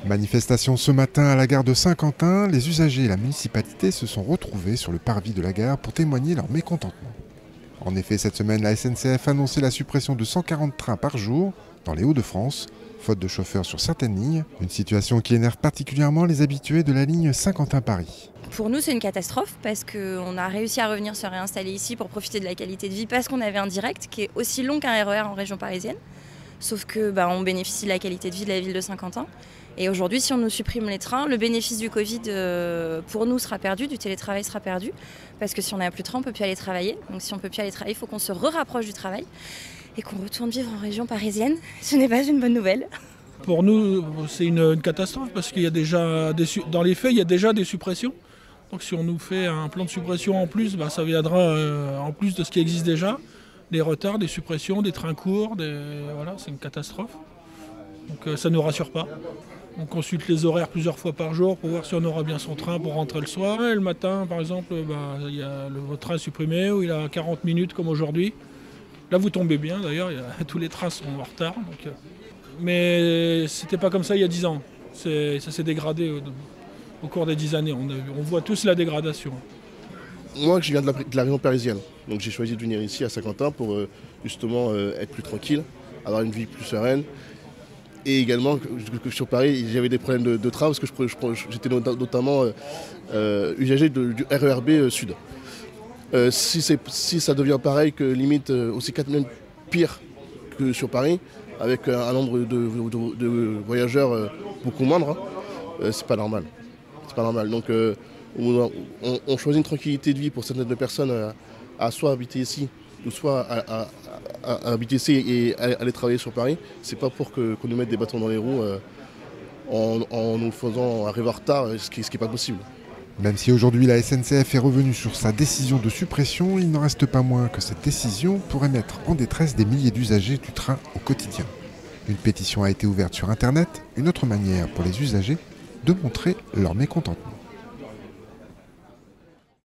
Manifestation ce matin à la gare de Saint-Quentin, les usagers et la municipalité se sont retrouvés sur le parvis de la gare pour témoigner leur mécontentement. En effet, cette semaine, la SNCF a annoncé la suppression de 140 trains par jour dans les Hauts-de-France, faute de chauffeurs sur certaines lignes, une situation qui énerve particulièrement les habitués de la ligne Saint-Quentin-Paris. Pour nous, c'est une catastrophe parce qu'on a réussi à revenir se réinstaller ici pour profiter de la qualité de vie parce qu'on avait un direct qui est aussi long qu'un RER en région parisienne. Sauf que on bénéficie de la qualité de vie de la ville de Saint-Quentin. Et aujourd'hui, si on nous supprime les trains, le bénéfice du Covid pour nous sera perdu, du télétravail sera perdu. Parce que si on n'a plus de train, on ne peut plus aller travailler. Donc si on ne peut plus aller travailler, il faut qu'on se rapproche du travail et qu'on retourne vivre en région parisienne. Ce n'est pas une bonne nouvelle. Pour nous, c'est une catastrophe parce qu'il y a déjà dans les faits, il y a déjà des suppressions. Donc si on nous fait un plan de suppression en plus, ça viendra en plus de ce qui existe déjà. Des retards, des suppressions, des trains courts, voilà, c'est une catastrophe. Donc ça ne nous rassure pas. On consulte les horaires plusieurs fois par jour pour voir si on aura bien son train pour rentrer le soir. Et le matin, par exemple, il y a votre train supprimé où il a 40 minutes comme aujourd'hui. Là, vous tombez bien d'ailleurs, tous les trains sont en retard. Mais c'était pas comme ça il y a 10 ans. Ça s'est dégradé au cours des 10 années. On voit tous la dégradation. Moi, je viens de la région parisienne. Donc j'ai choisi de venir ici à Saint-Quentin pour justement être plus tranquille, avoir une vie plus sereine. Et également, sur Paris, j'avais des problèmes de train parce que j'étais notamment usager du RERB Sud. Si ça devient pareil, que limite aussi 4 même pire que sur Paris, avec un nombre de voyageurs beaucoup moindre, c'est pas normal. C'est pas normal. Donc on choisit une tranquillité de vie pour certaines personnes à soit habiter ici, ou soit à habiter ici et aller travailler sur Paris. C'est pas pour qu'on nous mette des bâtons dans les roues en nous faisant arriver en retard, ce qui n'est pas possible. Même si aujourd'hui la SNCF est revenue sur sa décision de suppression, il n'en reste pas moins que cette décision pourrait mettre en détresse des milliers d'usagers du train au quotidien. Une pétition a été ouverte sur Internet, une autre manière pour les usagers de montrer leur mécontentement.